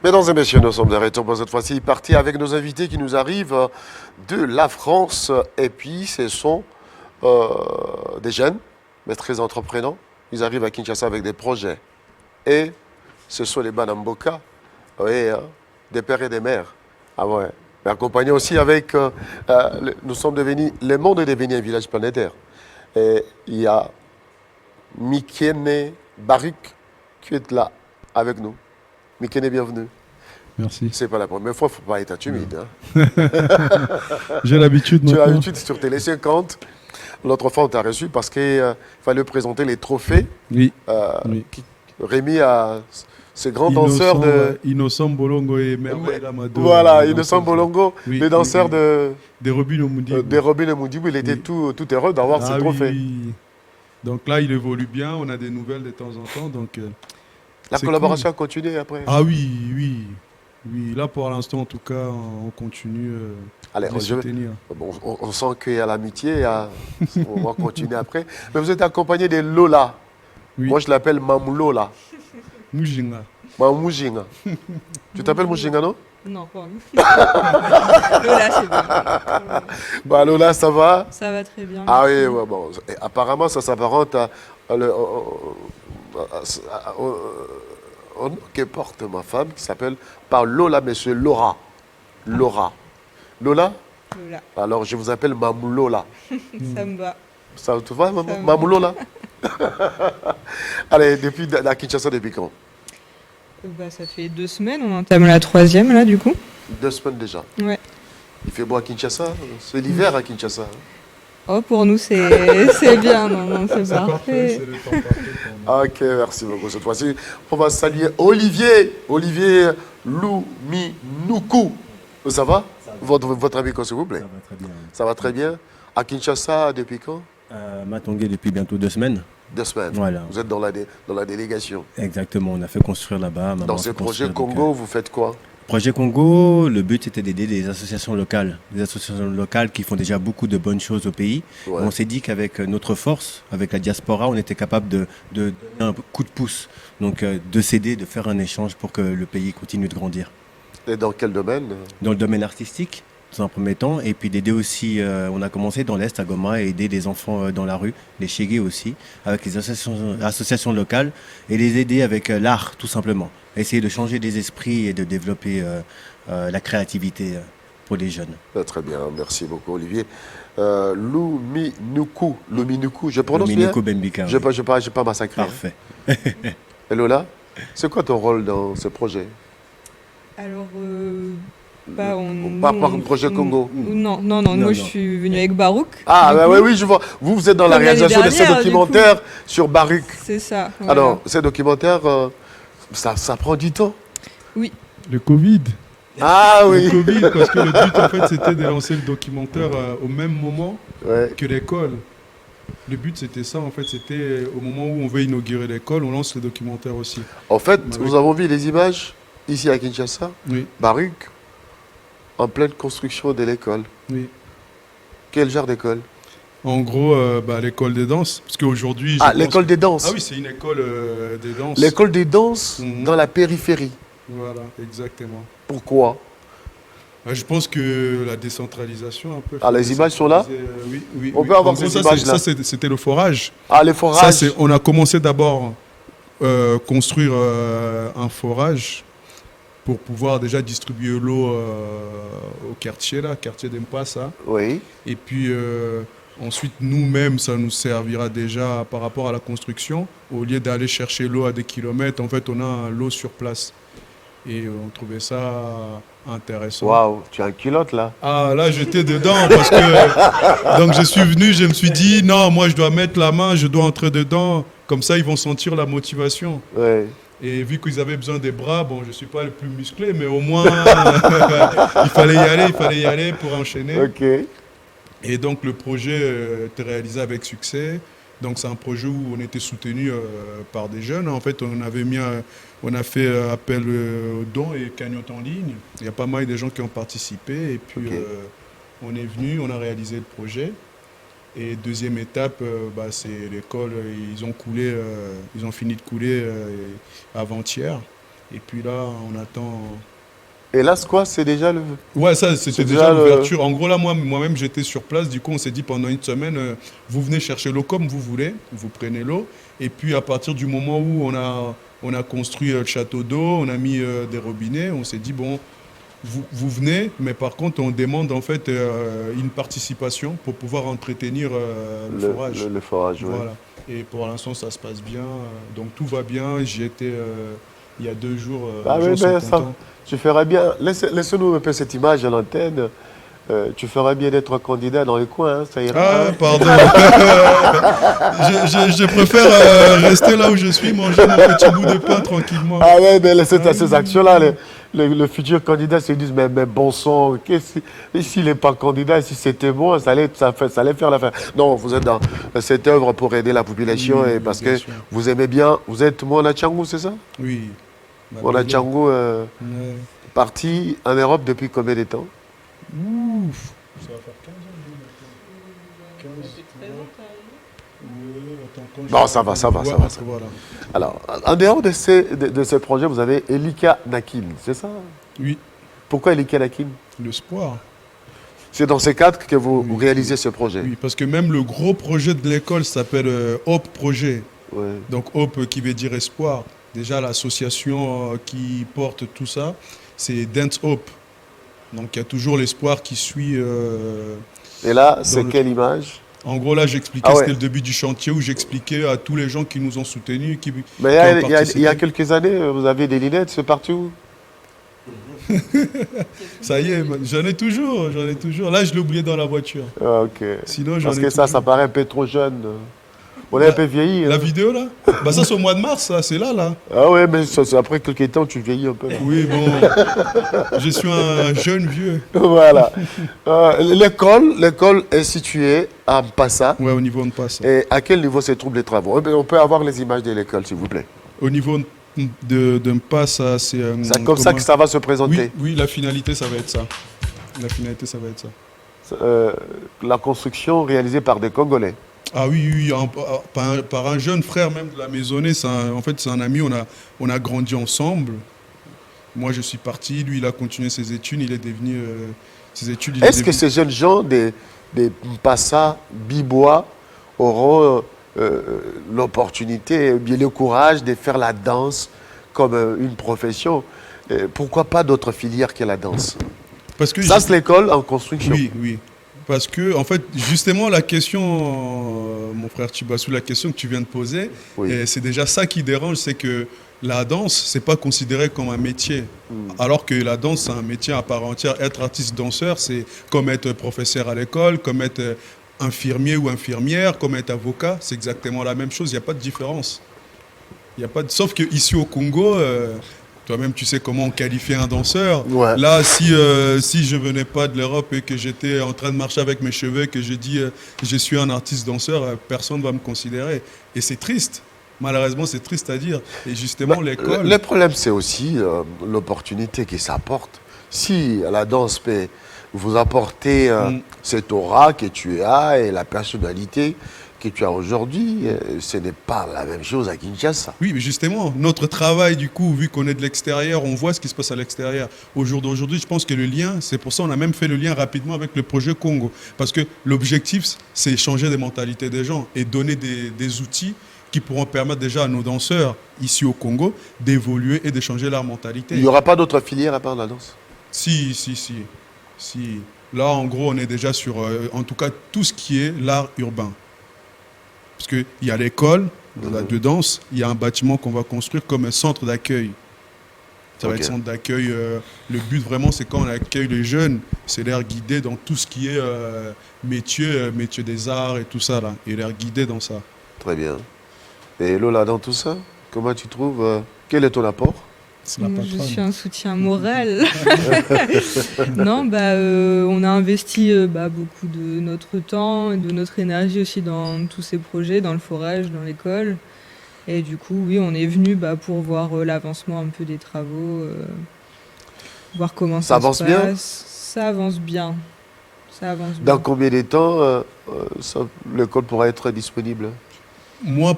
Mesdames et messieurs, nous sommes de retour pour cette fois-ci partie avec nos invités qui nous arrivent de la France. Et puis, ce sont des jeunes, mais très entreprenants. Ils arrivent à Kinshasa avec des projets. Et ce sont les Banamboka, oui, des pères et des mères. Ah ouais. Mais accompagnés aussi avec, nous sommes devenus, le monde est devenu un village planétaire. Et il y a Mikene Barik qui est là avec nous. Mikene, bienvenue. Merci. C'est pas la première fois, il ne faut pas être timide. Hein. J'ai l'habitude Tu as maintenant. l'habitude sur Télé 50. L'autre fois, on t'a reçu parce qu'il fallait présenter les trophées Oui. Oui. remis à ces grands danseurs de. Innocent Bolongo et Merveille Amado. Voilà, Innocent Bolongo, Oui, les danseurs oui. de Des Robin Omundi. des Robin et Moudibou. Il était tout heureux d'avoir ces Ah trophées. oui. Donc là, il évolue bien. On a des nouvelles de temps en temps. Donc, La c'est collaboration a cool. continué après. Ah oui, oui. Oui, là pour l'instant, en tout cas, on continue Allez, de les soutenir. bon, on sent qu'il y a l'amitié. On va continuer après. Mais vous êtes accompagné de Lola. Oui. Moi, je l'appelle Mamou Lola. Mujinga. Mamou Jinga. Tu t'appelles Moujinga, non? Non, pas Lola, c'est bon. Bah, Lola, ça va? Ça va très bien. Ah oui, merci. ouais, bon. Et apparemment, ça s'apparente au nom que porte ma femme, qui s'appelle par Lola, monsieur Laura. Laura. Lola? Lola, Alors, je vous appelle Mamou Lola. ça me va. Ça te va, maman? Ça me Mamou Lola? Allez, depuis la Kinshasa, depuis quand? Bah, ça fait 2 semaines, on entame la troisième là du coup. 2 semaines déjà. Ouais. Il fait beau à Kinshasa? C'est l'hiver à Kinshasa. Oh, pour nous c'est bien, non, c'est C'est parfait, parfait. c'est le temps parfait pour nous. Ok, merci beaucoup. Cette fois-ci, on va saluer Olivier Louminoukou. Ça va? Votre ami, s'il vous plaît? Ça va très bien. Ça va très bien. À Kinshasa, depuis quand? Matongué depuis bientôt 2 semaines. 2 semaines. Voilà. Vous êtes dans la délégation. Exactement, on a fait construire là-bas. Maman Dans fait ce projet construire, donc, Congo, vous faites quoi? Projet Congo, le but c'était d'aider des associations locales qui font déjà beaucoup de bonnes choses au pays. Ouais. On s'est dit qu'avec notre force, avec la diaspora, on était capable de donner un coup de pouce, donc de s'aider, de faire un échange pour que le pays continue de grandir. Et dans quel domaine? Dans le domaine artistique, dans un premier temps, et puis d'aider aussi, on a commencé dans l'Est à Goma, à aider des enfants dans la rue, les Chégués aussi, avec les associations locales, et les aider avec l'art tout simplement. Essayer de changer des esprits et de développer la créativité pour les jeunes. Très bien, merci beaucoup Olivier. Louminoukou, je prononce bien? Dominiko Bembika. Je Oui. n'ai pas massacré. Hein. Parfait. Et Lola, c'est quoi ton rôle dans ce projet? Alors, bah, Par le projet Congo. Non, Non, moi je suis venue avec Barouk. Ah, du bah, coup. oui, je vois. Vous êtes dans la Comme l'année réalisation de ces dernière, du documentaires sur Baruch. C'est ça. Voilà. Alors, ces documentaires, ça prend du temps. Oui, Le Covid. Ah Le oui. Covid, parce que le but en fait c'était de lancer le documentaire au même moment Ouais. que l'école. Le but c'était ça en fait, c'était au moment où on veut inaugurer l'école, on lance le documentaire aussi. En fait, Baruch. nous avons vu les images ici à Kinshasa, Oui, Baruch, en pleine construction de l'école. oui. Quel genre d'école? En gros, l'école des danses, parce qu'aujourd'hui... Ah, je l'école pense- des danses. Ah oui, c'est une école des danses. L'école des danses Mhm. dans la périphérie. Voilà, exactement. Pourquoi? Je pense que la décentralisation un peu... Ah, les images sont là? Oui, oui. On oui. peut avoir En gros, ces ça, images-là. c'était le forage. Ah, les Ça, forages. on a commencé d'abord construire un forage pour pouvoir déjà distribuer l'eau au quartier, là, quartier d'Empassa. Oui. Et puis ensuite, nous-mêmes, ça nous servira déjà par rapport à la construction. Au lieu d'aller chercher l'eau à des kilomètres, en fait, on a l'eau sur place. Et on trouvait ça intéressant. Waouh, tu as un culotte là. Ah, là, j'étais dedans parce que... Donc, je suis venu, je me suis dit, non, moi, je dois mettre la main, je dois entrer dedans. Comme ça, ils vont sentir la motivation. Ouais. Et vu qu'ils avaient besoin des bras, bon, je ne suis pas le plus musclé, mais au moins, il fallait y aller pour enchaîner. Ok. Et donc, le projet était réalisé avec succès. Donc, c'est un projet où on était soutenu par des jeunes. En fait, on a fait appel aux dons et cagnotte en ligne. Il y a pas mal de gens qui ont participé. Et puis, Ok. on est venu, on a réalisé le projet. Et deuxième étape, c'est l'école. Ils ont fini de couler avant-hier. Et puis là, on attend. Et là, c'est quoi? C'est déjà le... Ouais, ça, c'était C'est déjà déjà l'ouverture. En gros, là, moi-même, j'étais sur place. Du coup, on s'est dit pendant une semaine, vous venez chercher l'eau comme vous voulez. Vous prenez l'eau. Et puis, à partir du moment où on a construit le château d'eau, on a mis des robinets, on s'est dit, bon, vous venez, mais par contre, on demande en fait une participation pour pouvoir entretenir le forage. Le forage, ouais. Voilà. Et pour l'instant, ça se passe bien. Donc, tout va bien. J'y étais il y a 2 jours. Ah les oui, gens sont ben ça, contents. tu ferais bien. Laisse-nous un peu cette image à l'antenne. Tu ferais bien d'être candidat dans les coins, hein, ça ira. Ah, pardon. je préfère rester là où je suis, manger mon petit bout de pain tranquillement. Ah ouais, mais ces actions-là, le futur candidat se disent, mais bon sang, et s'il n'est pas candidat, si c'était bon, ça allait faire l'affaire. Non, vous êtes dans cette œuvre pour aider la population, Oui, et oui, parce bien que sûr. vous aimez bien, vous êtes Moana Tchangou, c'est ça? Oui. Moana Tchangou, Ouais. parti en Europe depuis combien de temps? Ouf. Ça va faire 15 ans. 15 Non, ça va. Voilà. Alors, en dehors de ces projets, vous avez Elika Nakin, c'est ça? Oui, Pourquoi Elika Nakin? l'espoir. C'est dans ces cadres que vous réalisez ce projet? Oui, parce que même le gros projet de l'école s'appelle Hope Projet. Ouais. Donc Hope qui veut dire espoir. Déjà, l'association qui porte tout ça, c'est Dance Hope. Donc il y a toujours l'espoir qui suit. Et là, c'est le- quelle image? En gros, là, j'expliquais, Ah ouais. c'était le début du chantier où j'expliquais à tous les gens qui nous ont soutenus, Mais qui ont il y a participé. quelques années, vous aviez des lunettes, c'est partout. Ça y est, j'en ai toujours. Là, je l'ai oublié dans la voiture. Ah, ok. Sinon, j'en Parce ai que ça toujours. paraît un peu trop jeune. On est un peu vieilli. La hein. vidéo, là bah, ça, c'est au mois de mars, ça, c'est là. Ah ouais, mais c'est après quelques temps, tu vieillis un peu. là. Oui, bon, je suis un jeune vieux. Voilà. L'école est située à Mpassa. Ouais, au niveau, on passe. Et à quel niveau se trouvent les travaux? On peut avoir les images de l'école, s'il vous plaît. Au niveau de Mpas, c'est... C'est comme ça que ça va se présenter. Oui, la finalité, ça va être ça. La finalité, ça va être ça. La construction réalisée par des Congolais. Ah oui, par un jeune frère même de la maisonnée. En fait, c'est un ami, on a grandi ensemble. Moi, je suis parti, lui, il a continué ses études, il est devenu... ses études, il est Est-ce que devenu- ces jeunes gens des Mpassa, Bibois, auront l'opportunité, bien le courage de faire la danse comme une profession? Pourquoi pas d'autres filières que la danse? Parce que Ça, c'est l'école en construction. Oui. Parce que, en fait, justement, la question, mon frère Chibassou, la question que tu viens de poser, Oui. c'est déjà ça qui dérange, c'est que la danse, c'est pas considéré comme un métier. Alors que la danse, c'est un métier à part entière. Être artiste-danseur, c'est comme être professeur à l'école, comme être infirmier ou infirmière, comme être avocat. C'est exactement la même chose. Il n'y a pas de différence. Sauf qu'ici au Congo, toi-même, tu sais comment on qualifie un danseur. Ouais. Là, si je venais pas de l'Europe et que j'étais en train de marcher avec mes cheveux, que je dis je suis un artiste danseur, personne ne va me considérer. Et c'est triste. Malheureusement, c'est triste à dire. Et justement, l'école... Le problème, c'est aussi l'opportunité que ça apporte. Si la danse peut vous apporter cette aura que tu as et la personnalité que tu as aujourd'hui, ce n'est pas la même chose à Kinshasa. Oui, mais justement, notre travail, du coup, vu qu'on est de l'extérieur, on voit ce qui se passe à l'extérieur. Au jour d'aujourd'hui, je pense que le lien, c'est pour ça qu'on a même fait le lien rapidement avec le projet Congo. Parce que l'objectif, c'est changer les mentalités des gens et donner des outils qui pourront permettre déjà à nos danseurs, ici au Congo, d'évoluer et de changer leur mentalité. Il n'y aura pas d'autres filières à part la danse? Si. Là, en gros, on est déjà sur, en tout cas, tout ce qui est l'art urbain. Parce qu'il y a l'école de danse, il y a un bâtiment qu'on va construire comme un centre d'accueil. Ça va Ok. être centre d'accueil. Le but vraiment, c'est quand on accueille les jeunes, c'est les guider dans tout ce qui est métier des arts et tout ça, là, et les guider dans ça. Très bien. Et Lola, dans tout ça, comment tu trouves quel est ton apport? C'est la Je patronne. suis un soutien moral. Non, on a investi beaucoup de notre temps et de notre énergie aussi dans tous ces projets, dans le forage, dans l'école. Et du coup, oui, on est venu pour voir l'avancement un peu des travaux, voir comment Ça avance se bien passe. Ça avance bien. Dans combien de temps l'école pourra être disponible?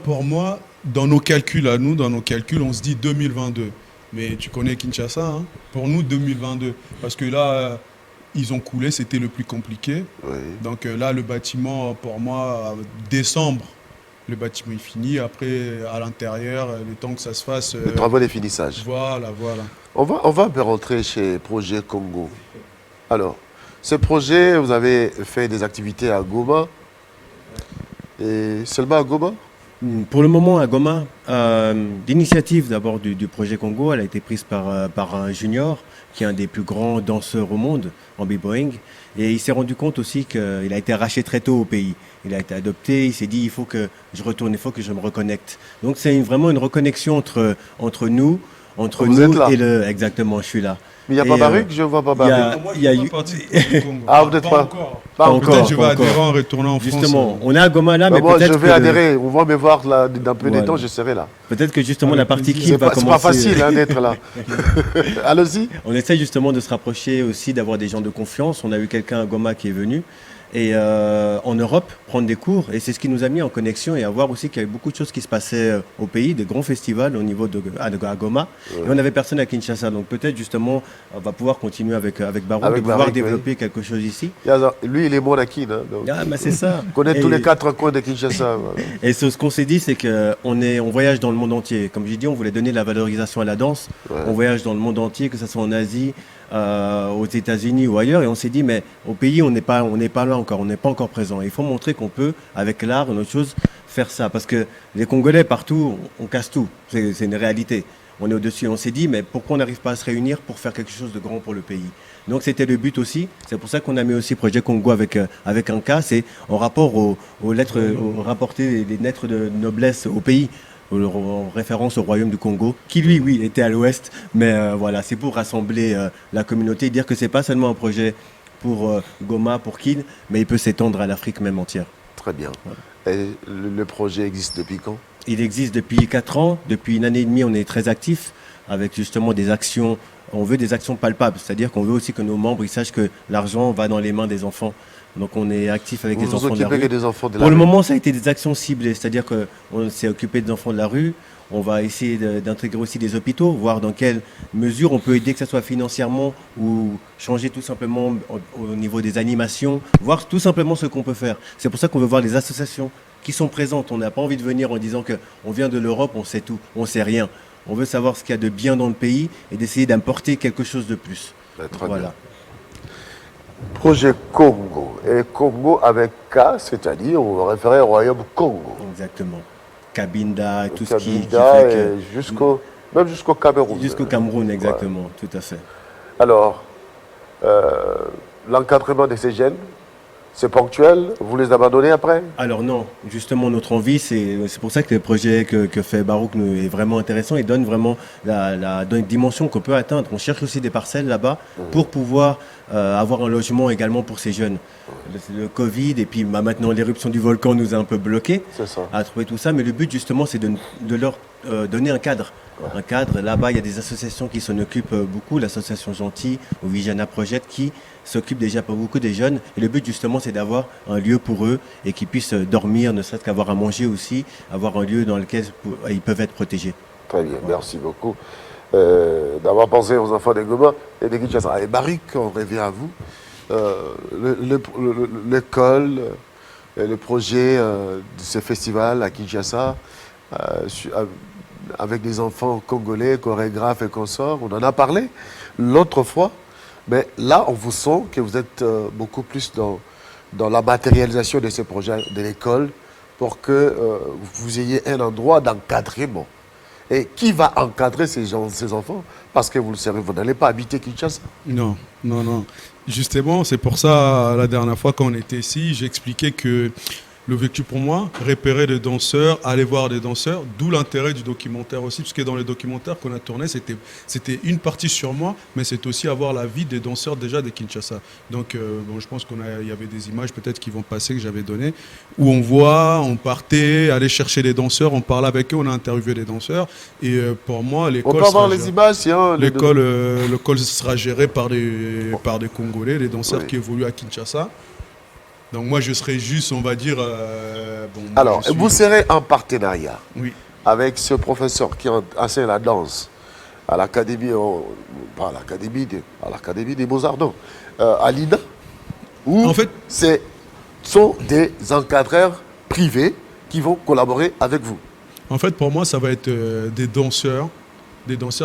Pour moi, dans nos calculs, on se dit 2022. Mais tu connais Kinshasa, hein. Pour nous, 2022. Parce que là, ils ont coulé, c'était le plus compliqué. Oui. Donc là, le bâtiment, pour moi, décembre, le bâtiment est fini. Après, à l'intérieur, le temps que ça se fasse... Les travaux de finissage. Voilà. On va un peu rentrer chez Projet Congo. Alors, ce projet, vous avez fait des activités à Goma. Et seulement à Goma? Pour le moment, à Goma, l'initiative d'abord du projet Congo, elle a été prise par un junior qui est un des plus grands danseurs au monde en b-boying. Et il s'est rendu compte aussi qu'il a été arraché très tôt au pays. Il a été adopté, il s'est dit il faut que je retourne, il faut que je me reconnecte. Donc c'est vraiment une reconnexion entre nous Vous êtes là. et le... Exactement, je suis là. Mais il n'y a Et, pas Baruch, je vois pas Baruch. Moi, il y a je eu- fais pas partie du Congo. Ah, vous n'êtes pas encore. Pas encore. Peut-être je vais pas adhérer encore. en retournant en France. Justement, on est à Goma là, Bah, mais moi, peut-être je vais que adhérer. On va me voir là, dans peu de Voilà. temps, je serai là. peut-être que justement Avec la partie plaisir. qui va C'est commencer. pas facile hein, d'être là. Allez-y. On essaie justement de se rapprocher aussi, d'avoir des gens de confiance. On a eu quelqu'un à Goma qui est venu et en Europe prendre des cours. Et c'est ce qui nous a mis en connexion et à voir aussi qu'il y avait beaucoup de choses qui se passaient au pays, des grands festivals au niveau à Goma. Et on n'avait personne à Kinshasa. Donc peut-être justement, on va pouvoir continuer avec Barouk Avec et pouvoir Barouk, développer quelque chose ici. Lui, il est monakine. Hein, donc. Ah, mais c'est ça. Il connaît Et- tous les 4 coins de Kinshasa. Voilà. Et ce qu'on s'est dit, c'est on voyage dans le monde entier. Comme j'ai dit, on voulait donner la valorisation à la danse. Ouais. On voyage dans le monde entier, que ce soit en Asie, aux États-Unis ou ailleurs. Et on s'est dit, mais au pays, on n'est pas là encore, on n'est pas encore présent. Il faut montrer qu'on peut, avec l'art, une autre chose, faire ça. Parce que les Congolais, partout, on casse tout. C'est une réalité. On est au-dessus. On s'est dit, mais pourquoi on n'arrive pas à se réunir pour faire quelque chose de grand pour le pays? Donc c'était le but aussi. C'est pour ça qu'on a mis aussi Projet Congo avec un cas. C'est en rapport aux lettres, rapporter les lettres de noblesse au pays, en référence au royaume du Congo, qui lui, oui, était à l'ouest. Mais voilà, c'est pour rassembler la communauté, dire que c'est pas seulement un projet pour Goma, pour Kin, mais il peut s'étendre à l'Afrique même entière. Très bien. Et le projet existe depuis quand? Il existe depuis 4 ans. Depuis une année et demie, on est très actifs avec justement des actions. On veut des actions palpables, c'est-à-dire qu'on veut aussi que nos membres ils sachent que l'argent va dans les mains des enfants. Donc on est actif avec Vous les vous enfants de la occupez rue. que des enfants de la Pour le rue. moment, ça a été des actions ciblées, c'est-à-dire qu'on s'est occupé des enfants de la rue. On va essayer d'intégrer aussi des hôpitaux, voir dans quelle mesure on peut aider, que ce soit financièrement ou changer tout simplement au niveau des animations, voir tout simplement ce qu'on peut faire. C'est pour ça qu'on veut voir les associations qui sont présentes. On n'a pas envie de venir en disant qu'on vient de l'Europe, on sait tout, on sait rien. On veut savoir ce qu'il y a de bien dans le pays et d'essayer d'importer quelque chose de plus. Très Voilà. bien. Projet Congo. Et Congo avec K, c'est-à-dire on va référer au royaume Congo. Exactement. Cabinda, tout ce qui Cabinda fait et même jusqu'au Cameroun. jusqu'au Cameroun, exactement, tout à fait. Alors, l'encadrement de ces jeunes, c'est ponctuel, vous les abandonnez après? Alors non, justement notre envie, c'est pour ça que le projet que fait Barouk nous est vraiment intéressant et donne vraiment donne une dimension qu'on peut atteindre. On cherche aussi des parcelles là-bas pour pouvoir avoir un logement également pour ces jeunes. Le Covid et puis maintenant l'éruption du volcan nous a un peu bloqués C'est ça. à trouver tout ça, mais le but justement c'est de leur donner un cadre. Un cadre, là-bas il y a des associations qui s'en occupent beaucoup, l'association Gentil ou Vijana Project qui s'occupe déjà pour beaucoup des jeunes. Et le but justement c'est d'avoir un lieu pour eux et qu'ils puissent dormir, ne serait-ce qu'avoir à manger aussi, avoir un lieu dans lequel ils peuvent être protégés. Très bien, merci beaucoup d'avoir pensé aux enfants de Goma et de Kinshasa. Et Baruch, on revient à vous. L'école, le projet de ce festival à Kinshasa, avec des enfants congolais, chorégraphes et consorts, on en a parlé l'autre fois, mais là, on vous sent que vous êtes beaucoup plus dans la matérialisation de ce projet de l'école pour que vous ayez un endroit d'encadrement. Et qui va encadrer ces enfants? Parce que vous le savez, vous n'allez pas habiter Kinshasa. Non. Justement, c'est pour ça, la dernière fois quand on était ici, j'expliquais que l'objectif pour moi, repérer des danseurs, aller voir des danseurs, d'où l'intérêt du documentaire aussi, parce que dans le documentaire qu'on a tourné, c'était une partie sur moi, mais c'est aussi avoir la vie des danseurs déjà de Kinshasa. Donc, bon, je pense qu'il y avait des images peut-être qui vont passer, que j'avais données, où on partait, aller chercher les danseurs, on parlait avec eux, on a interviewé les danseurs, et pour moi, On l'école peut avoir les images, hein, l'école sera gérée par des Congolais, les danseurs Oui. qui évoluent à Kinshasa. Donc moi, je serai juste, on va dire... Alors, vous serez en partenariat Oui. avec ce professeur qui enseigne la danse à l'académie, pas à l'académie des Beaux-Arts, non, à l'INA, où En fait, sont des encadreurs privés qui vont collaborer avec vous. pour moi, ça va être des danseurs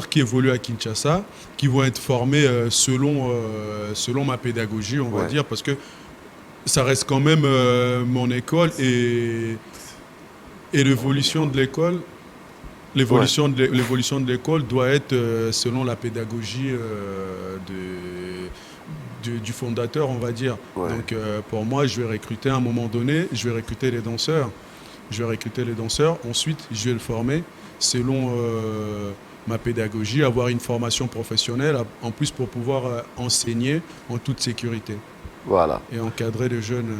qui évoluent à Kinshasa, qui vont être formés selon ma pédagogie, on va dire, parce que ça reste quand même mon école et l'évolution de l'école. L'évolution de l'école doit être selon la pédagogie du fondateur, on va dire. Ouais. Donc pour moi, je vais recruter à un moment donné, je vais recruter les danseurs. Ensuite, je vais le former selon ma pédagogie, avoir une formation professionnelle, en plus pour pouvoir enseigner en toute sécurité Voilà. et encadrer les jeunes.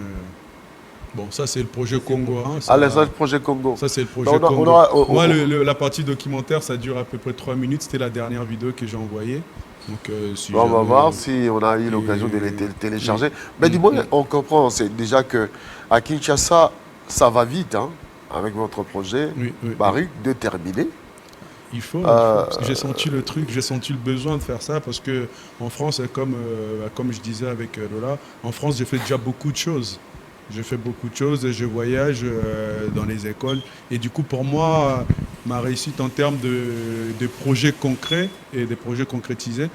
Bon, ça c'est le projet Congo. Hein, Ah, le projet Congo. ça c'est le projet On Congo. aura- Moi, la partie documentaire, ça dure à peu près 3 minutes. C'était la dernière vidéo que j'ai envoyée. Donc, si On va jamais- voir si on a eu l'occasion de les télécharger. Mais du moins, on comprend, c'est déjà que à Kinshasa, ça va vite, hein, avec votre projet. Oui, oui. Baruch, de terminer. Il faut, parce que j'ai senti le truc, j'ai senti le besoin de faire ça, parce que en France, comme je disais avec Lola, en France, j'ai fait déjà beaucoup de choses. Je fais beaucoup de choses, je voyage dans les écoles. Et du coup, pour moi, ma réussite en termes de projets concrets et des projets concrétisés,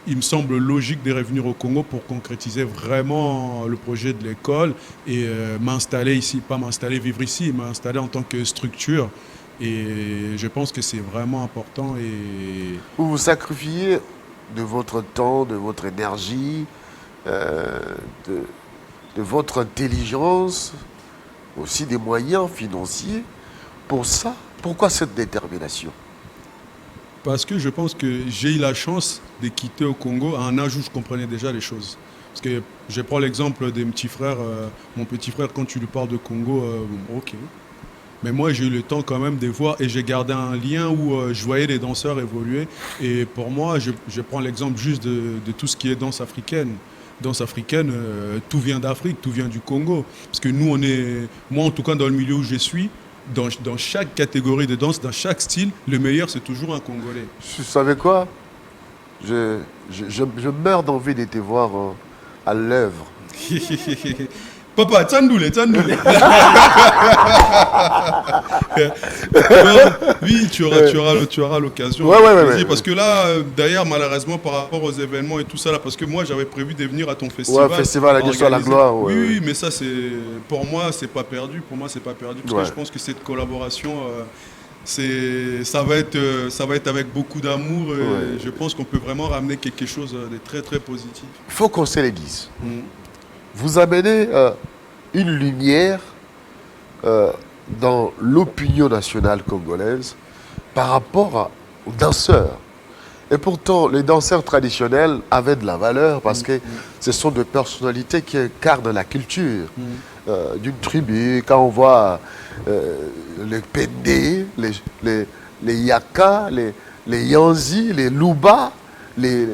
il me semble logique de revenir au Congo pour concrétiser vraiment le projet de l'école et m'installer ici, pas m'installer, vivre ici, m'installer en tant que structure. Et je pense que c'est vraiment important. Et Vous vous sacrifiez de votre temps, de votre énergie, de votre intelligence, aussi des moyens financiers. Pour ça, pourquoi cette détermination? parce que je pense que j'ai eu la chance de quitter au Congo à un âge où je comprenais déjà les choses. Parce que je prends l'exemple de mon petit frère. Mon petit frère, quand tu lui parles de Congo, bon, ok. Mais moi, j'ai eu le temps quand même de voir et j'ai gardé un lien où je voyais les danseurs évoluer. Et pour moi, je prends l'exemple juste de tout ce qui est danse africaine. Danse africaine, tout vient d'Afrique, tout vient du Congo. Parce que nous, moi en tout cas dans le milieu où je suis, dans chaque catégorie de danse, dans chaque style, le meilleur c'est toujours un Congolais. Vous savez quoi? Je meurs d'envie de te voir à l'œuvre. Papa, tsandoule. Oui, tu auras l'occasion. Ouais. Parce que là, d'ailleurs, malheureusement, par rapport aux événements et tout ça, là, parce que moi, j'avais prévu de venir à ton festival. Ouais, festival à l'histoire de la gloire. Ouais, oui, mais ça, pour moi, c'est pas perdu. Parce que je pense que cette collaboration, ça va être avec beaucoup d'amour. Et je pense qu'on peut vraiment ramener quelque chose de très, très positif. Il faut qu'on se le dise. Vous amenez une lumière dans l'opinion nationale congolaise par rapport aux danseurs. Et pourtant, les danseurs traditionnels avaient de la valeur parce que ce sont des personnalités qui incarnent la culture d'une tribu. Quand on voit les Pendé, les Yaka, les Yanzi, les Luba, les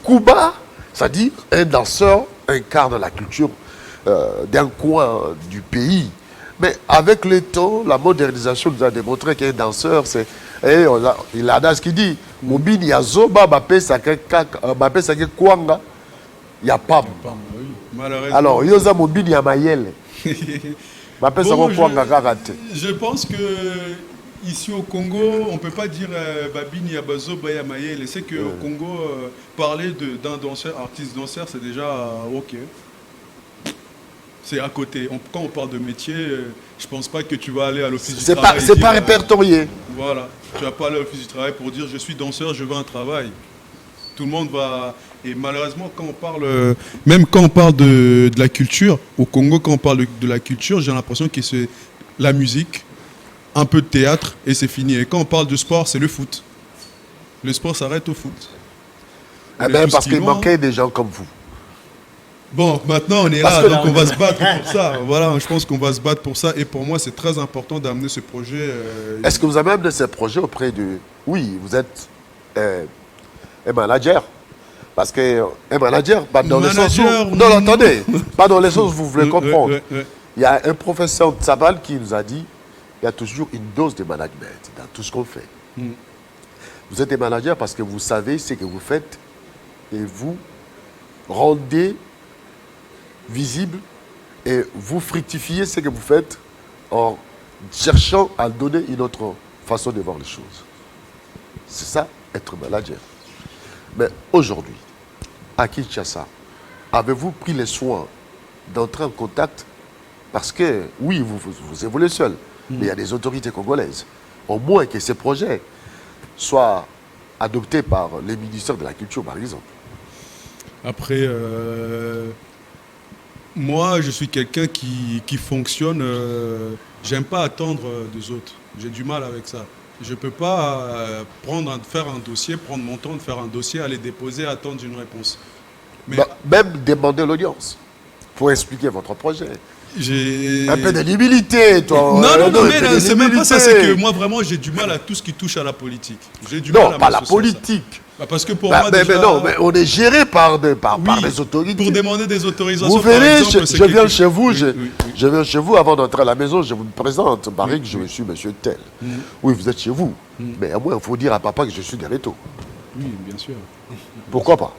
Kuba, c'est-à-dire un danseur incarne la culture d'un coin du pays. Mais avec le temps, la modernisation nous a démontré qu'un danseur, c'est... Il y a ce qui dit, Mobini Yazoba, Bapé Sake Kwanga, il n'y a pas. Malheureusement. Alors, Yosa Mobini Yamayele. Bapé Sake Kwanga Karate. Je pense que ici au Congo, on ne peut pas dire Babini Yabazoba Yamayele. C'est qu'au Congo, parler d'un danseur, artiste danseur, c'est déjà ok. C'est à côté. Quand on parle de métier, je pense pas que tu vas aller à l'office du travail. C'est pas répertorié. Voilà. Tu vas pas aller à l'office du travail pour dire je suis danseur, je veux un travail. Tout le monde va... Et malheureusement, quand on parle... Même quand on parle de la culture, au Congo, quand on parle de la culture, j'ai l'impression que c'est la musique, un peu de théâtre, et c'est fini. Et quand on parle de sport, c'est le foot. Le sport s'arrête au foot. Parce qu'il manquait des gens comme vous. Bon, maintenant on est là, donc on va se battre pour ça. Voilà, je pense qu'on va se battre pour ça. Et pour moi, c'est très important d'amener ce projet. Est-ce que vous avez amené ce projet auprès de... Oui, vous êtes un manager. Parce qu'un manager, pas dans le sens où... Non, attendez. Pas dans le sens où vous voulez comprendre. Il y a un professeur de Sabal qui nous a dit il y a toujours une dose de management dans tout ce qu'on fait. Vous êtes des managers parce que vous savez ce que vous faites et vous rendez visible et vous fructifiez ce que vous faites en cherchant à donner une autre façon de voir les choses. C'est ça, être manager. Mais aujourd'hui, à Kinshasa, avez-vous pris les soins d'entrer en contact? Parce que, oui, vous évoluez seul, mais il y a des autorités congolaises. Au moins que ces projets soient adoptés par les ministères de la Culture, par exemple. Après, moi, je suis quelqu'un qui fonctionne. J'aime pas attendre des autres. J'ai du mal avec ça. Je ne peux pas faire un dossier, prendre mon temps de faire un dossier, aller déposer, attendre une réponse. Mais Même demander l'audience pour expliquer votre projet. j'ai... Un peu de l'humilité, toi. Non, mais un peu de c'est même pas ça. l'humilité. C'est que moi, vraiment, j'ai du mal à tout ce qui touche à la politique. J'ai du mal Non, à pas la m'associer à ça. politique. Bah, parce que pour moi, Mais déjà, non, mais on est géré par des oui, autorités. pour demander des autorisations, Vous par verrez, exemple, c'est je viens quelque- chez vous, Oui, je, oui, oui. je viens chez vous avant d'entrer à la maison, je vous présente, Barik, je suis monsieur tel. Oui, vous êtes chez vous. Mais à moi, il faut dire à papa que je suis des Rétos. Oui, bien sûr. Pourquoi pas?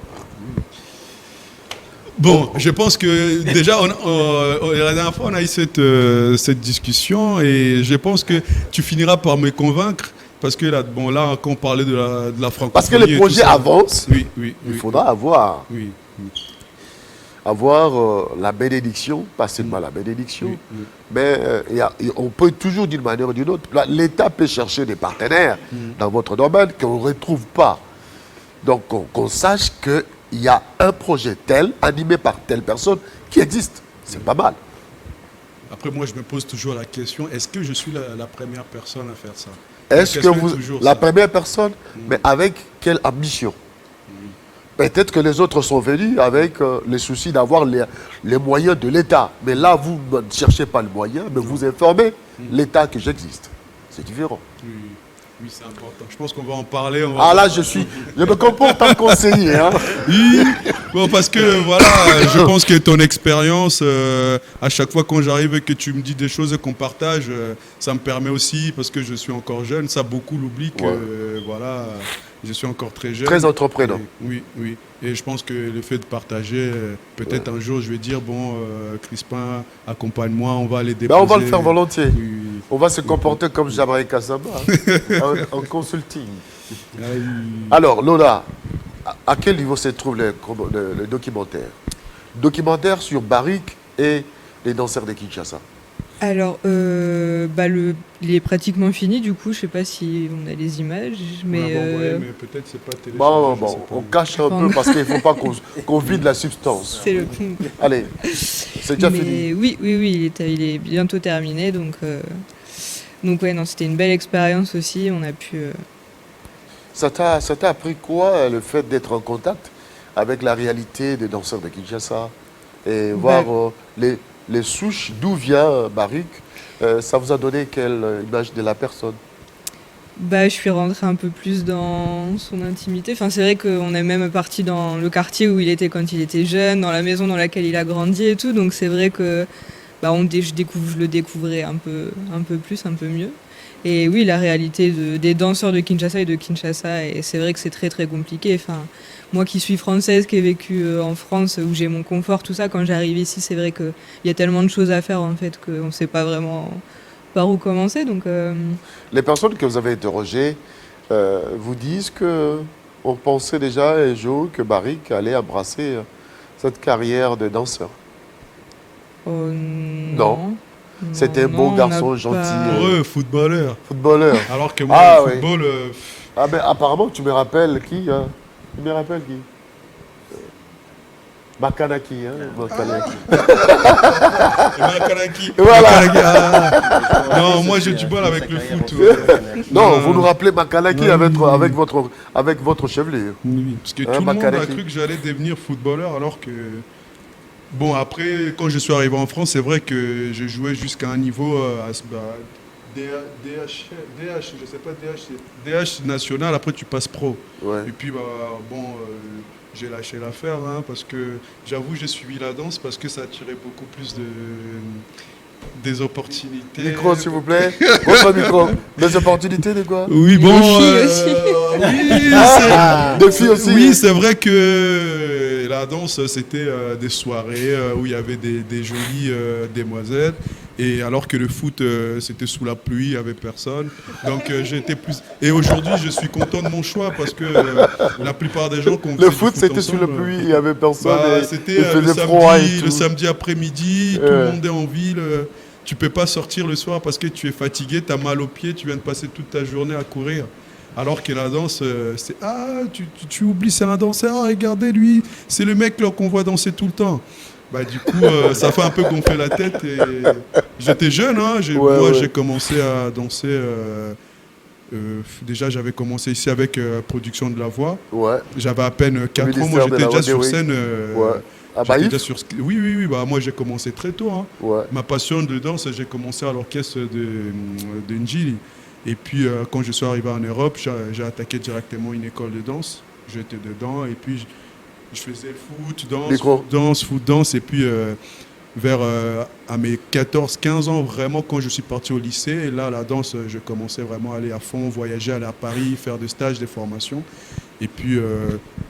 Bon, je pense que déjà, la dernière fois, on a eu cette discussion et je pense que tu finiras par me convaincre parce que là, quand on parlait de la francophonie... Parce que les et tout projets ça- avancent, Oui. il faudra avoir Oui. la bénédiction, pas seulement la bénédiction, Oui. mais on peut toujours d'une manière ou d'une autre. Là, l'État peut chercher des partenaires dans votre domaine qu'on ne retrouve pas. Donc qu'on sache qu'il y a un projet tel, animé par telle personne, qui existe. C'est pas mal. Après, moi, je me pose toujours la question, est-ce que je suis la première personne à faire ça? Est-ce que vous, toujours la ça. première personne, mais avec quelle ambition? Peut-être que les autres sont venus avec les soucis d'avoir les moyens de l'État. Mais là, vous ne cherchez pas le moyen, mais vous informez l'État que j'existe. C'est différent. Oui, c'est important. Je pense qu'on va en parler. Ah là, je me comporte en conseiller. Hein. Oui. Bon, parce que voilà, je pense que ton expérience, à chaque fois quand j'arrive et que tu me dis des choses qu'on partage, ça me permet aussi, parce que je suis encore jeune, ça beaucoup l'oublient que voilà, je suis encore très jeune. Très entreprenant. Oui. Et je pense que le fait de partager, peut-être un jour je vais dire, bon, Crispin, accompagne-moi, on va aller déposer. Ben, on va le faire volontiers. Oui. On va se comporter comme Jabari Kassaba, en consulting. Ah, oui. Alors, Lola, à quel niveau se trouve le documentaire? Documentaire sur Barik et les danseurs de Kinshasa. Alors, il est pratiquement fini, du coup, je sais pas si on a les images, mais... On l'avait envoyé, mais peut-être c'est pas téléchargé. Bon, je sais pas. on cache un peu parce qu'il ne faut pas qu'on vide la substance. C'est le... Allez, c'est déjà fini. Mais oui, il est bientôt terminé, donc ouais, non, c'était une belle expérience aussi, on a pu... Ça t'a appris quoi, le fait d'être en contact avec la réalité des danseurs de Kinshasa et voir les souches, d'où vient Barik, ça vous a donné quelle image de la personne? je suis rentrée un peu plus dans son intimité. Enfin, c'est vrai qu'on est même parti dans le quartier où il était quand il était jeune, dans la maison dans laquelle il a grandi et tout, donc c'est vrai que je le découvrais un peu plus, un peu mieux. Et oui, la réalité des danseurs de Kinshasa et de Kinshasa, et c'est vrai que c'est très très compliqué. Enfin, moi qui suis française, qui ai vécu en France, où j'ai mon confort, tout ça, quand j'arrive ici, c'est vrai qu'il y a tellement de choses à faire en fait qu'on ne sait pas vraiment par où commencer. Donc, Les personnes que vous avez interrogées vous disent qu'on pensait déjà un jour que Barik allait embrasser cette carrière de danseur. non. C'était un Non, beau on garçon n'a gentil. pas- Heureux, footballeur. Footballeur. Alors que moi, Ah, le oui. football... Ah ben apparemment tu me rappelles qui hein? Tu me rappelles qui Makanaki, hein? Makanaki. Makanaki. Voilà. Makanaki, ah. Non, moi j'ai du mal avec le foot. Non, vous nous rappelez Makanaki avec votre chevelure. Oui, parce que Hein, tout le monde a Makanaki. cru que j'allais devenir footballeur alors que... Bon, après, quand je suis arrivé en France, c'est vrai que je jouais jusqu'à un niveau DH, je sais pas, DH national, après tu passes pro. Ouais. Et puis, j'ai lâché l'affaire, hein, parce que j'avoue, j'ai suivi la danse parce que ça attirait beaucoup plus Des opportunités. Micro, s'il vous plaît. Votre micro. Des opportunités de quoi? Oui, bon. Les filles aussi. Des filles aussi. Oui, c'est vrai que la danse, c'était des soirées où il y avait des jolies demoiselles. Et alors que le foot, c'était sous la pluie, il n'y avait personne. Donc j'étais plus. Et aujourd'hui, je suis content de mon choix parce que la plupart des gens qu'on Le foot, c'était sous la pluie, il n'y avait personne. Bah, et c'était il faisait froid et tout. le samedi après-midi, tout le monde est en ville. Tu peux pas sortir le soir parce que tu es fatigué, tu as mal aux pieds, tu viens de passer toute ta journée à courir. Alors que la danse, c'est tu oublies, c'est un danseur, regardez lui, c'est le mec là qu'on voit danser tout le temps. Bah, du coup, ça fait un peu gonfler la tête. Et j'étais jeune, hein, j'ai commencé à danser. Déjà, j'avais commencé ici avec Production de la Voix. Ouais. J'avais à peine 4 ans, moi Ministère de j'étais la déjà Voix, sur oui. scène. Ouais. À J'étais Baïf déjà sur... Oui, bah, moi j'ai commencé très tôt. Hein. Ouais. Ma passion de danse, j'ai commencé à l'orchestre de Njili. Et puis quand je suis arrivé en Europe, j'ai attaqué directement une école de danse. J'étais dedans et puis je faisais le foot, danse. Et puis vers à mes 14-15 ans, vraiment quand je suis parti au lycée, et là la danse, je commençais vraiment à aller à fond, voyager, aller à Paris, faire des stages, des formations. Et puis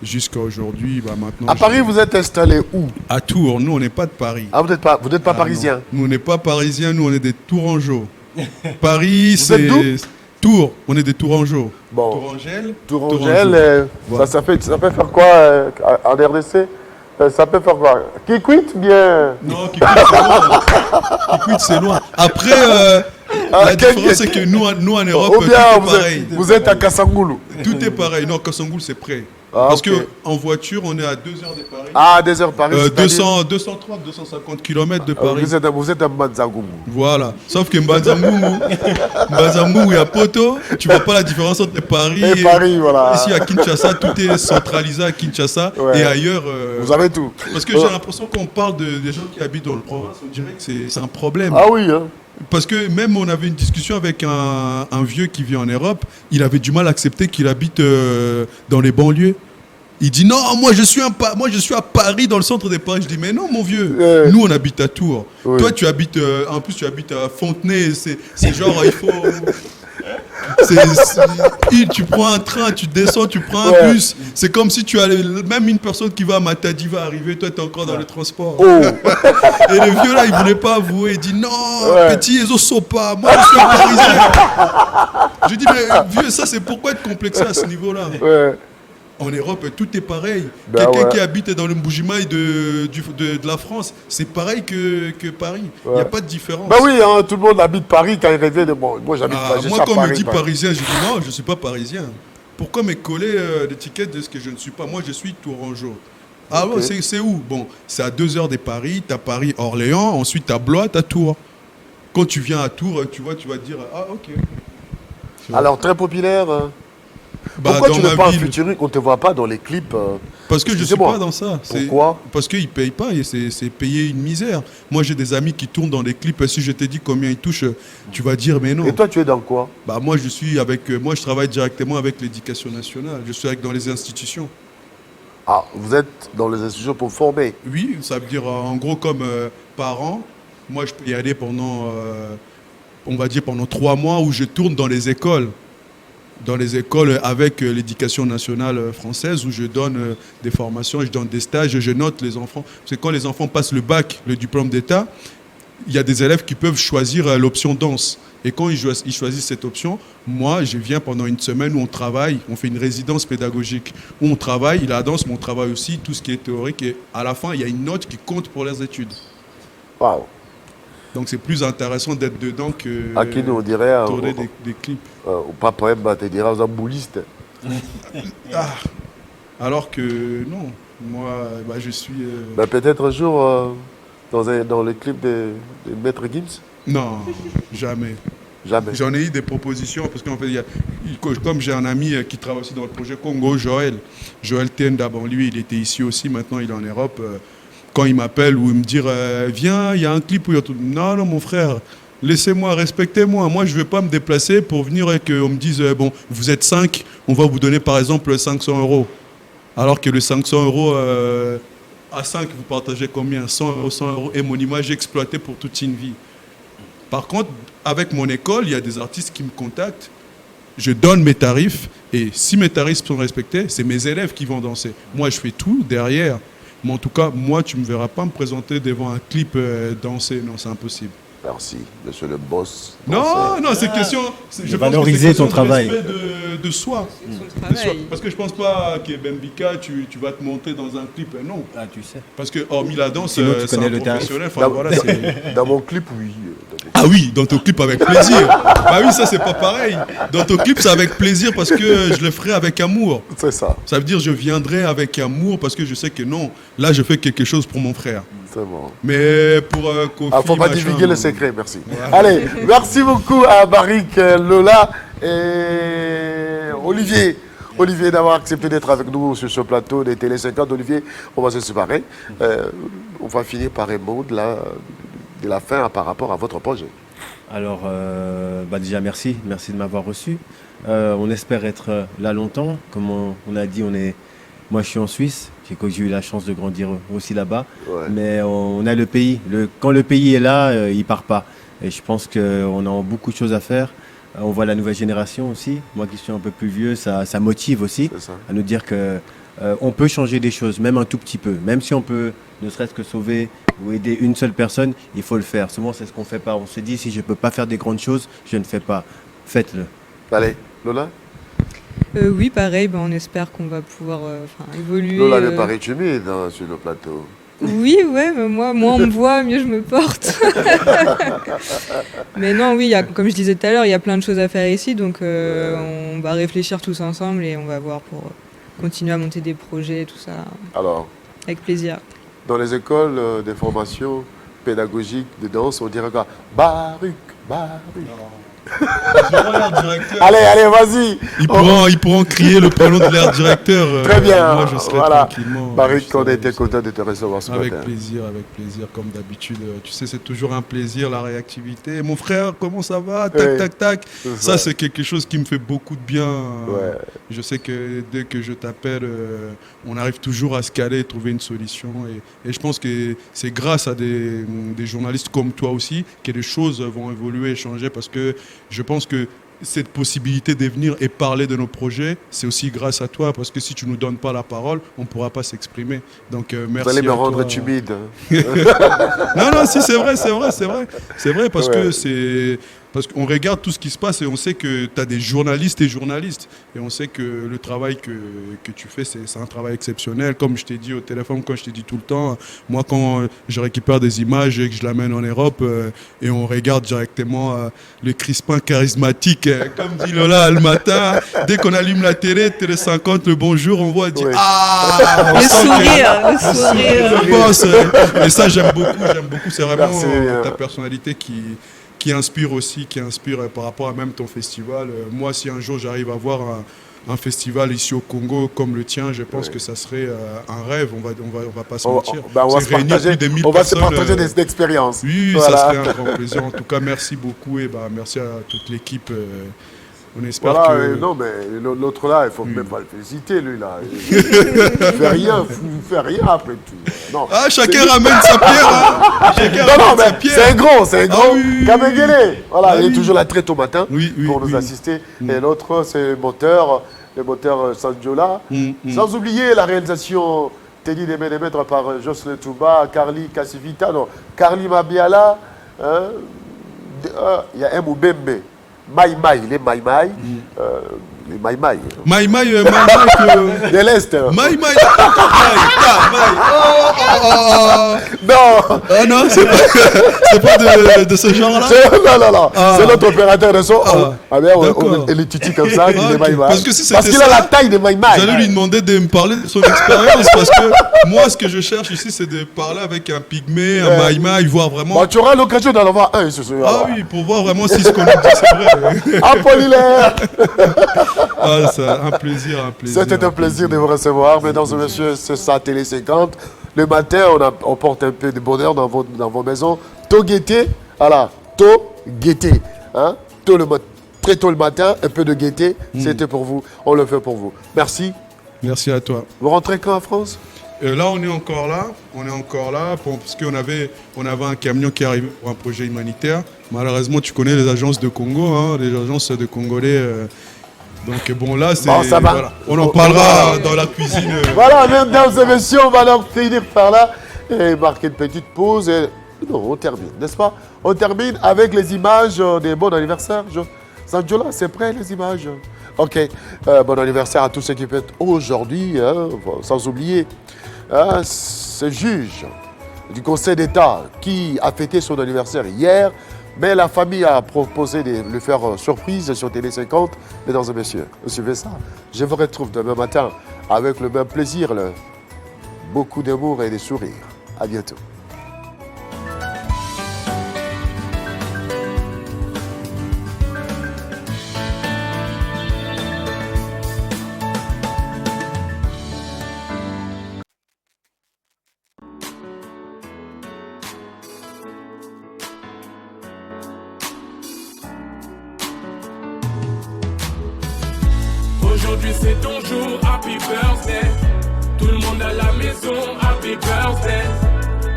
jusqu'à aujourd'hui, bah, maintenant... À Paris, vous êtes installé où? À Tours. Nous, on n'est pas de Paris. Ah, vous n'êtes pas parisien? Non. Nous, on n'est pas parisiens, nous, on est des Tourangeaux. Paris, Vous êtes d'où? Tours, on est des Tourangeaux. Bon. Tourangelle. Tourangelle, Voilà. ça peut faire quoi en RDC? Ça peut faire quoi? Qui quitte bien? Non, Kikwit, c'est loin. Après, la différence, c'est que nous, en Europe, Ou tout bien est pareil. vous êtes à Kassangoulou? Tout est pareil. Non, Kassangoul, c'est près. Ah, Parce ok. qu'en voiture, on est à 2 heures de Paris. Ah, 2 heures Paris. c'est-à-dire- 230, 250 km de Paris. Vous êtes à Mbanzagoumou. Voilà. Sauf que Mbanzamoumou, il y a Poto. Tu vois pas la différence entre Paris Et Paris, voilà. Ici à Kinshasa, tout est centralisé à Kinshasa. Ouais. Et ailleurs. Vous avez tout. Parce que j'ai l'impression qu'on parle des gens qui habitent dans le province. On dirait que c'est un problème. Ah oui, hein. Parce que même on avait une discussion avec un vieux qui vit en Europe. Il avait du mal à accepter qu'il habite dans les banlieues. Il dit non, moi je suis à Paris, dans le centre de Paris. Je dis mais non mon vieux, nous on habite à Tours. Oui. Toi tu habites, en plus tu habites à Fontenay. C'est genre il faut. Tu prends un train, tu descends, tu prends un bus. C'est comme si tu allais. Même une personne qui va à Matadi va arriver, toi tu es encore dans le transport. Oh. Et le vieux là, il voulait pas avouer. Il dit non, petit, ils sont pas. Moi je suis un Parisien. Je dis mais vieux, ça c'est pourquoi être complexé à ce niveau-là. Ouais. En Europe, tout est pareil. Ben Quelqu'un ouais. qui habite dans le Mbujimaï de la France, c'est pareil que Paris. Il n'y a pas de différence. Bah oui, hein, tout le monde habite Paris quand il rêvait de bon. Moi j'habite pas. Moi, quand on me dit parisien, je dis non, je ne suis pas parisien. Pourquoi me coller l'étiquette de ce que je ne suis pas? Moi, je suis tourangeau. Ah ouais, c'est où? Bon, c'est à 2 heures de Paris. Tu as Paris-Orléans, ensuite tu as Blois, tu as Tours. Quand tu viens à Tours, tu vas te dire ah ok. Alors très populaire. Bah, Pourquoi dans tu n'es ma pas un ville. futuriste? On te voit pas dans les clips. Parce que je ne suis Excusez-moi. pas dans ça. Pourquoi? Parce qu'ils ne payent pas et c'est payer une misère. Moi, j'ai des amis qui tournent dans les clips. Si je te dis combien ils touchent, tu vas dire mais non. Et toi, tu es dans quoi? Bah, moi, je travaille directement avec l'éducation nationale. Je suis dans les institutions. Ah, vous êtes dans les institutions pour former. Oui, ça veut dire en gros comme parent. Moi, je peux y aller pendant, on va dire, pendant 3 mois où je tourne dans les écoles. Dans les écoles avec l'éducation nationale française où je donne des formations, je donne des stages, je note les enfants. Parce que quand les enfants passent le bac, le diplôme d'État, il y a des élèves qui peuvent choisir l'option danse. Et quand ils choisissent cette option, moi, je viens pendant une semaine où on travaille, on fait une résidence pédagogique, où on travaille, la danse, mais on travaille aussi tout ce qui est théorique. Et à la fin, il y a une note qui compte pour les études. Waouh. Donc c'est plus intéressant d'être dedans que À qui nous on dirait tourner des clips. au papa te dirait aux ambulistes. Alors que non, moi, je suis... Ben, peut-être un jour dans les clips de Maître Gims. Non, jamais. Jamais. J'en ai eu des propositions parce qu'en fait, comme j'ai un ami qui travaille aussi dans le projet Congo, Joël Tenda, bon, lui, il était ici aussi, maintenant il est en Europe. Quand il m'appelle ou il me dit viens, il y a un clip où il y a tout. Non, mon frère, laissez-moi, respectez-moi. Moi, je ne vais pas me déplacer pour venir et qu'on me dise bon, vous êtes 5, on va vous donner par exemple 500 €. Alors que le 500 € à 5, vous partagez combien? 100 €, 100 € et mon image exploitée pour toute une vie. Par contre, avec mon école, il y a des artistes qui me contactent. Je donne mes tarifs et si mes tarifs sont respectés, c'est mes élèves qui vont danser. Moi, je fais tout derrière. Mais en tout cas, moi, tu ne me verras pas me présenter devant un clip danser. Non, c'est impossible. Merci, monsieur le boss. Non, c'est question. De valoriser ton travail. De soi. Son De soi. travail. Parce que je pense pas que Bembika, tu vas te montrer dans un clip. Non. Ah, tu sais. Parce que hormis la danse, Sinon, tu c'est connais un le tarif. professionnel. Enfin, voilà, c'est- Dans mon clip, oui. Ah oui, dans ton clip avec plaisir. Bah oui, ça c'est pas pareil. Dans ton clip, c'est avec plaisir parce que je le ferai avec amour. C'est ça, Ça veut dire je viendrai avec amour parce que je sais que non, là je fais quelque chose pour mon frère. c'est bon. Mais pour Kofi, Ah, faut pas machin, divulguer le non. secret, merci. Allez, merci beaucoup à Barik, Lola et Olivier. Olivier d'avoir accepté d'être avec nous sur ce plateau des Télé 50. Olivier, on va se séparer. On va finir par un mot de la fin par rapport à votre projet. Alors, déjà, merci de m'avoir reçu. On espère être là longtemps. Comme on a dit, moi je suis en Suisse. J'ai eu la chance de grandir aussi là-bas. Ouais. Mais on a le pays. Quand le pays est là, il part pas. Et je pense qu'on a beaucoup de choses à faire. On voit la nouvelle génération aussi. Moi qui suis un peu plus vieux, ça motive aussi C'est ça. à nous dire que on peut changer des choses, même un tout petit peu. Même si on peut ne serait-ce que sauver ou aider une seule personne, il faut le faire. Souvent, c'est ce qu'on ne fait pas. On se dit, si je ne peux pas faire des grandes choses, je ne fais pas. Faites-le. Allez, Lola. Oui, pareil, on espère qu'on va pouvoir évoluer. Lola me paraît timide sur le plateau. Oui, ouais, mais moi on me voit, mieux je me porte. Mais non, oui, comme je disais tout à l'heure, il y a plein de choses à faire ici, donc on va réfléchir tous ensemble et on va voir pour continuer à monter des projets et tout ça, Alors, avec plaisir. dans les écoles de formation pédagogique de danse, on dirait quoi? Baruch. Allez, vas-y. Ils pourront crier le prénom de leur directeur. Très bien. Moi, je serai Voilà. tranquillement. Baruch, je on serai- était content de te recevoir ce Avec matin. plaisir, comme d'habitude. Tu sais, c'est toujours un plaisir, la réactivité. Mon frère, comment ça va? Tac, Ouais. tac, tac. C'est Ça, c'est quelque chose qui me fait beaucoup de bien. Ouais. Je sais que dès que je t'appelle, on arrive toujours à se caler, trouver une solution. Et je pense que c'est grâce à des journalistes comme toi aussi que les choses vont évoluer et changer parce que je pense que cette possibilité de venir et parler de nos projets, c'est aussi grâce à toi, parce que si tu ne nous donnes pas la parole, on ne pourra pas s'exprimer. Donc, merci. Vous allez me à rendre toi. timide. Non, si, c'est vrai, parce Ouais. que parce qu'on regarde tout ce qui se passe et on sait que tu as des journalistes et journalistes. Et on sait que le travail que tu fais, c'est un travail exceptionnel. Comme je t'ai dit au téléphone, quand je t'ai dit tout le temps, moi, quand je récupère des images et que je l'amène en Europe et on regarde directement le Crispin charismatique, comme dit Lola le matin, dès qu'on allume la télé 50, le bonjour, on voit dire Ouais. Ah, on Le sent que- sourire. le boss. Et ça, j'aime beaucoup. C'est vraiment Merci. ta personnalité qui inspire aussi, par rapport à même ton festival. Moi, si un jour j'arrive à voir un festival ici au Congo comme le tien, je pense que ça serait un rêve. On va pas se mentir. On va C'est se réunir partager, plus de 1000 on va se personnes, partager des expériences. Oui, Voilà. ça serait un grand plaisir. En tout cas, merci beaucoup et merci à toute l'équipe. On espère Voilà, que... non, mais l'autre là, il faut même pas le féliciter, lui là. Il fait rien, il fait rien après tout. Non, Ah, chacun ramène sa pierre. Hein. Chacun non, ramène sa mais pierre. c'est un gros. oui. Kamegele. Voilà, Ah il est oui. toujours là très tôt matin Oui, pour nous oui. assister. Et l'autre, c'est le moteur Sandjola. Sans oublier la réalisation Teddy Demetre par Jocelyn Touba, Carly Cassivita, non, Carly Mabiala, hein, il y a Moubembe, Mai, les Mai, les Mai. Maï, De l'Est. Maï. Non, Ah non, c'est pas de ce genre-là. non. Ah. C'est notre opérateur de son. Ah. D'accord. Et les titis comme ça, Ah, des ok. Mai. Parce que si c'était Parce qu'il ça, a la taille des Mai. J'allais lui demander de me parler de son expérience parce que moi, ce que je cherche ici, c'est de parler avec un pygmée, un maïmaï, voir vraiment. Bon, tu auras l'occasion d'en avoir un ce soir. Ah oui, pour voir vraiment si ce qu'on a dit, c'est vrai. Apollinaire. Ah, c'est un plaisir. C'était un plaisir de vous recevoir, mesdames et messieurs, c'est ça, Télé 50. Le matin, on porte un peu de bonheur dans vos maisons. Tôt gaieté, voilà, tôt gaieté. Hein? Très tôt le matin, un peu de gaieté, c'était pour vous, on le fait pour vous. Merci. Merci à toi. Vous rentrez quand en France? Là, on est encore là. Parce qu'on avait un camion qui arrivait pour un projet humanitaire. Malheureusement, tu connais les agences de Congo, hein, les agences de Congolais. Donc bon, là, c'est... Bon, ça va. Voilà. On en parlera dans la cuisine. Voilà, mesdames et messieurs, on va donc finir par là et marquer une petite pause. Et... Non, on termine, n'est-ce pas? On termine avec les images des bons anniversaires. Sandjola, c'est prêt, les images? Ok, bon anniversaire à tous ceux qui fêtent aujourd'hui, hein, sans oublier ce juge du Conseil d'État qui a fêté son anniversaire hier, mais la famille a proposé de le faire surprise sur Télé 50. Mesdames et messieurs, vous suivez ça? Je vous retrouve demain matin avec le même plaisir, beaucoup d'amour et de sourires. À bientôt. Aujourd'hui c'est ton jour, happy birthday. Tout le monde à la maison, happy birthday.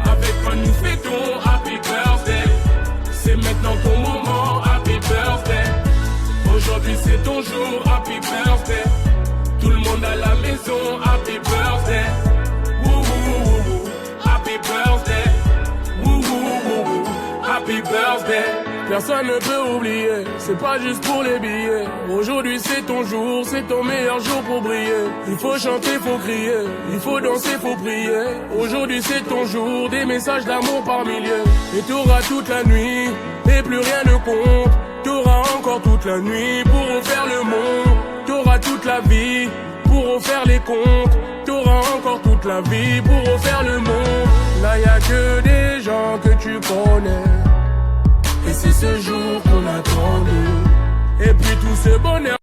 Avec moi nous fêtons, happy birthday. C'est maintenant ton moment, happy birthday. Aujourd'hui c'est ton jour, happy birthday. Tout le monde à la maison, happy birthday. Woo woo woo woo, happy birthday. Woo woo woo woo, happy birthday. Personne ne peut oublier, c'est pas juste pour les billets. Aujourd'hui c'est ton jour, c'est ton meilleur jour pour briller. Il faut chanter, faut crier, il faut danser, faut prier. Aujourd'hui c'est ton jour, des messages d'amour par milliers. Et t'auras toute la nuit, et plus rien ne compte. T'auras encore toute la nuit pour refaire le monde. T'auras toute la vie pour refaire les comptes. T'auras encore toute la vie pour refaire le monde. Là y a que des gens que tu connais. Et c'est ce jour qu'on attendait. Et puis tout ce bonheur